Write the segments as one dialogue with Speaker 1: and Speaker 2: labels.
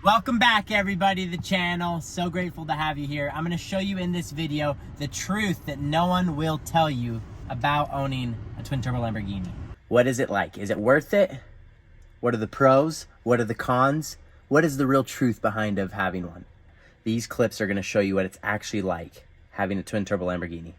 Speaker 1: Welcome back, everybody, to the channel. So grateful to have you here. I'm going to show you in this video the truth that no one will tell you about owning a twin-turbo Lamborghini. What is it like? Is it worth it? What are the pros? What are the cons? What is the real truth behind of having one? These clips are going to show you what it's actually like having a twin-turbo Lamborghini.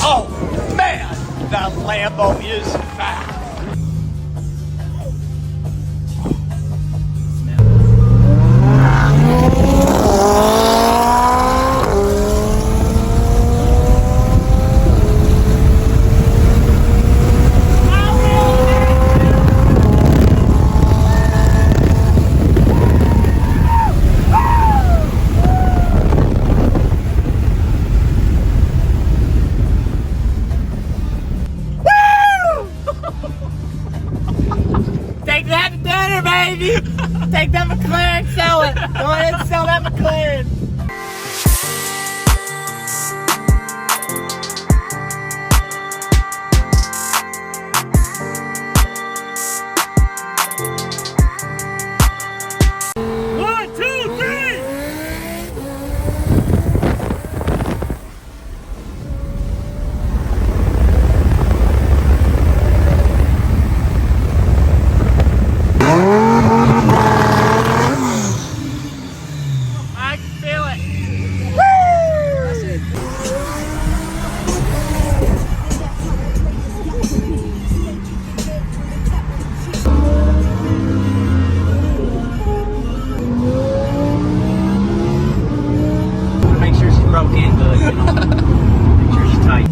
Speaker 2: Oh, man, that Lambo is fast.
Speaker 1: Take that to dinner, baby! Take that McLaren, sell it! Go ahead and sell that McLaren! Broke in good, you know. Make sure she's tight.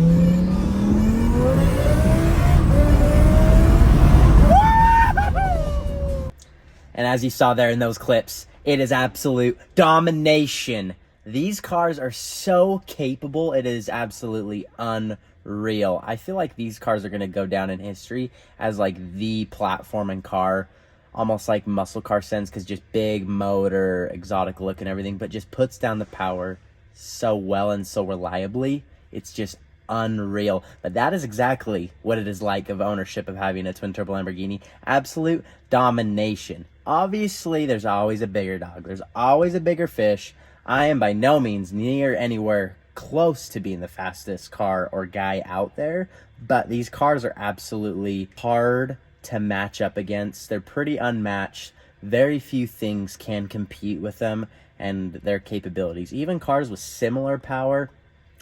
Speaker 1: And as you saw there in those clips, it is absolute domination. These cars are so capable, it is absolutely unreal. I feel like these cars are going to go down in history as like the platform and car, almost like muscle car sense, because just big motor, exotic look and everything, but just puts down the power so well and so reliably. It's just unreal. But that is exactly what it is like of ownership of having a twin-turbo Lamborghini. Absolute domination. Obviously, there's always a bigger dog. There's always a bigger fish. I am by no means near anywhere close to being the fastest car or guy out there, but these cars are absolutely hard to match up against. They're pretty unmatched. Very few things can compete with them and their capabilities. Even cars with similar power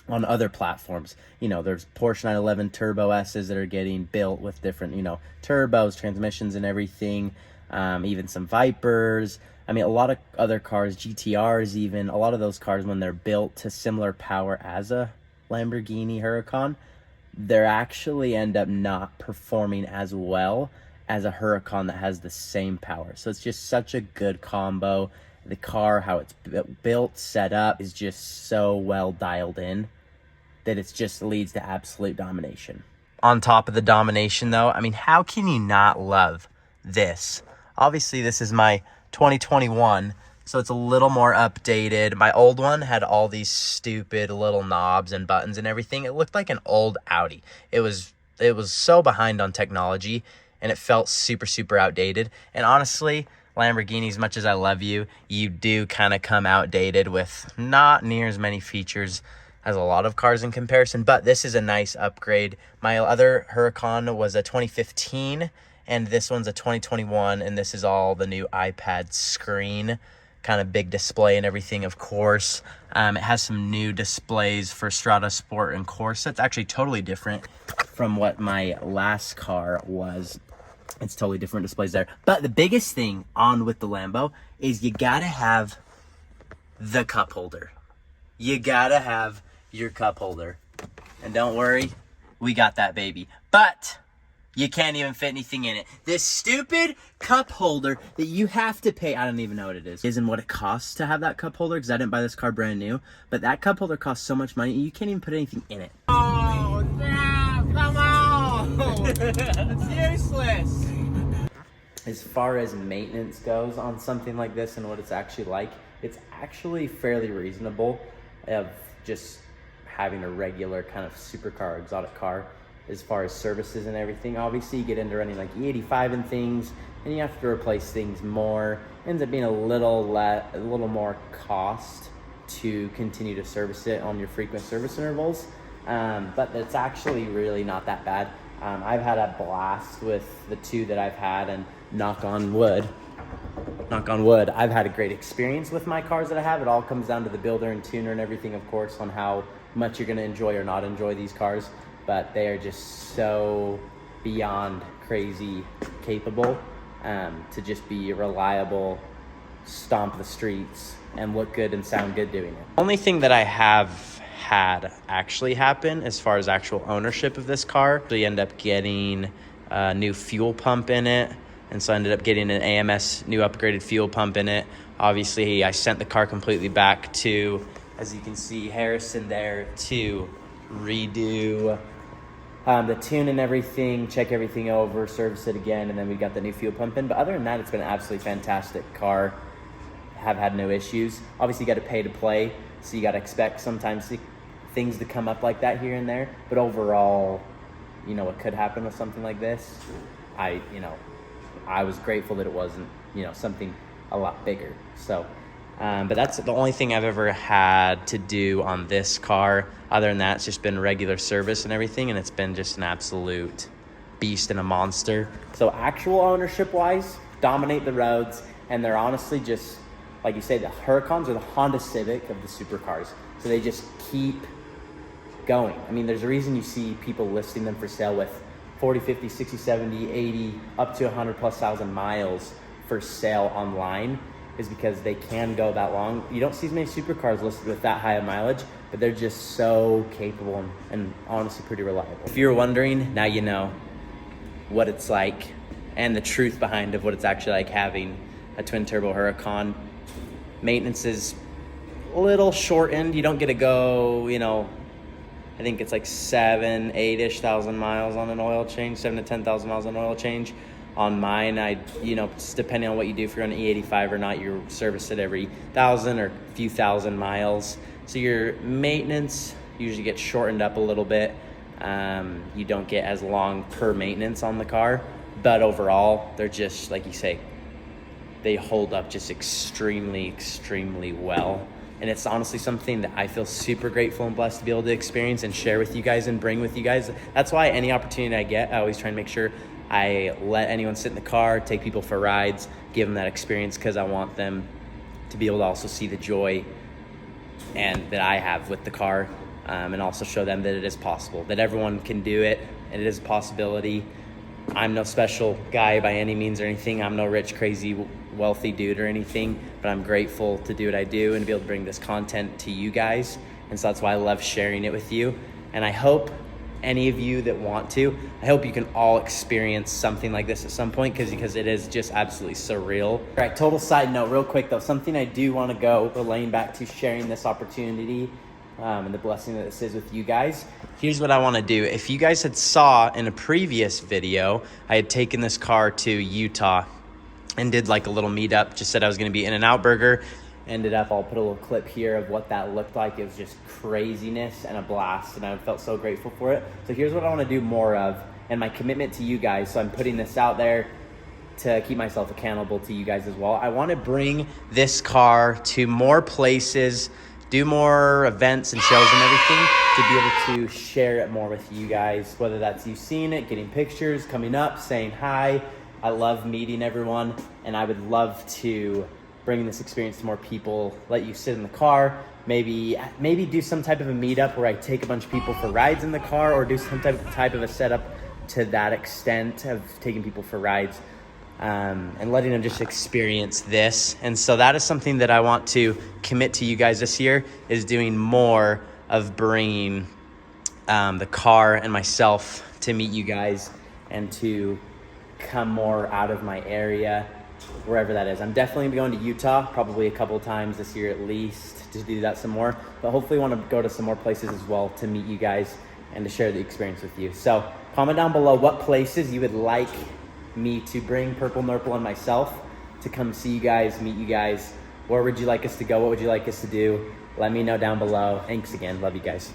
Speaker 1: on other platforms. You know, there's Porsche 911 Turbo S's that are getting built with different, you know, turbos, transmissions and everything. Even some Vipers. I mean, a lot of other cars, GTRs even, a lot of those cars, when they're built to similar power as a Lamborghini Huracan, they actually end up not performing as well as a Huracan that has the same power. So it's just such a good combo. The car, how it's built, set up, is just so well dialed in that it just leads to absolute domination. On top of the domination, though, I mean, how can you not love this? Obviously, this is my 2021 So it's a little more updated. My old one had all these stupid little knobs and buttons and everything. It looked like an old Audi. It was so behind on technology, and it felt super, super outdated. And honestly, Lamborghini, as much as I love you, you do kind of come outdated with not near as many features as a lot of cars in comparison, but this is a nice upgrade. My other Huracan was a 2015, and this one's a 2021, and this is all the new iPad screen, kind of big display and everything, of course. It has some new displays for Strada Sport and Corsa. It's actually totally different from what my last car was. It's totally different displays there. But the biggest thing on with the Lambo is you gotta have the cup holder. You gotta have your cup holder. And don't worry, we got that baby. But you can't even fit anything in it. This stupid cup holder that you have to pay, I don't even know what it is, isn't what it costs to have that cup holder, because I didn't buy this car brand new. But that cup holder costs so much money, you can't even put anything in it.
Speaker 2: Oh, damn, come on! It's useless.
Speaker 1: As far as maintenance goes on something like this and what it's actually like, it's actually fairly reasonable of just having a regular kind of supercar, exotic car. As far as services and everything, obviously you get into running like E85 and things, and you have to replace things more. It ends up being a little more cost to continue to service it on your frequent service intervals, but it's actually really not that bad. I've had a blast with the two that I've had, and knock on wood, I've had a great experience with my cars that I have. It all comes down to the builder and tuner and everything, of course, on how much you're going to enjoy or not enjoy these cars. But they are just so beyond crazy capable to just be reliable, stomp the streets, and look good and sound good doing it. Only thing that I have had actually happen as far as actual ownership of this car, we end up getting a new fuel pump in it. And so I ended up getting an AMS new upgraded fuel pump in it. Obviously, I sent the car completely back to, as you can see, Harrison there to redo the tune and everything, check everything over, service it again, and then we got the new fuel pump in. But other than that, it's been an absolutely fantastic car. Have had no issues. Obviously, you got to pay to play, so you got to expect sometimes things to come up like that here and there. But overall, you know what could happen with something like this. I was grateful that it wasn't, something a lot bigger. So, but that's the only thing I've ever had to do on this car. Other than that, it's just been regular service and everything, and it's been just an absolute beast and a monster. So actual ownership-wise, dominate the roads, and they're honestly just, like you say, the Huracans are the Honda Civic of the supercars. So they just keep going. I mean, there's a reason you see people listing them for sale with 40, 50, 60, 70, 80, up to 100 plus thousand miles for sale online, is because they can go that long. You don't see as many supercars listed with that high of mileage, but they're just so capable and honestly pretty reliable. If you're wondering, now you know what it's like and the truth behind of what it's actually like having a twin turbo Huracan. Maintenance is a little shortened. You don't get to go, I think it's like 8-ish thousand miles on an oil change, 7 to 10,000 miles on an oil change. On mine, just depending on what you do, if you're on E85 or not, you service it every 1,000 or a few thousand miles. So your maintenance usually gets shortened up a little bit. You don't get as long per maintenance on the car, but overall, they're just, like you say, they hold up just extremely, extremely well. And it's honestly something that I feel super grateful and blessed to be able to experience and share with you guys and bring with you guys. That's why any opportunity I get, I always try and make sure I let anyone sit in the car, take people for rides, give them that experience, because I want them to be able to also see the joy and that I have with the car, and also show them that it is possible, that everyone can do it, and it is a possibility. I'm no special guy by any means or anything. I'm no rich, crazy, wealthy dude or anything, but I'm grateful to do what I do and be able to bring this content to you guys. And so that's why I love sharing it with you. And I hope any of you that want to, I hope you can all experience something like this at some point, because it is just absolutely surreal. All right, total side note, real quick though, something I do want to go relaying back to sharing this opportunity and the blessing that this is with you guys. Here's what I want to do. If you guys had saw in a previous video, I had taken this car to Utah and did like a little meetup. Just said I was going to be In-N-Out Burger. Ended up, I'll put a little clip here of what that looked like. It was just craziness and a blast, and I felt so grateful for it. So here's what I want to do more of, and my commitment to you guys. So I'm putting this out there to keep myself accountable to you guys as well. I want to bring this car to more places, do more events and shows and everything, to be able to share it more with you guys, whether that's you seeing it, getting pictures, coming up, saying hi. I love meeting everyone, and I would love to bring this experience to more people, let you sit in the car, maybe do some type of a meetup where I take a bunch of people for rides in the car, or do some type of a setup to that extent of taking people for rides, and letting them just experience this. And so that is something that I want to commit to you guys this year, is doing more of bringing the car and myself to meet you guys and to come more out of my area, wherever that is. I'm definitely going to Utah probably a couple of times this year at least to do that some more, but hopefully want to go to some more places as well to meet you guys and to share the experience with you. So comment down below what places you would like me to bring Purple Nurple and myself to come see you guys, meet you guys. Where would you like us to go? What would you like us to do? Let me know down below. Thanks again. Love you guys.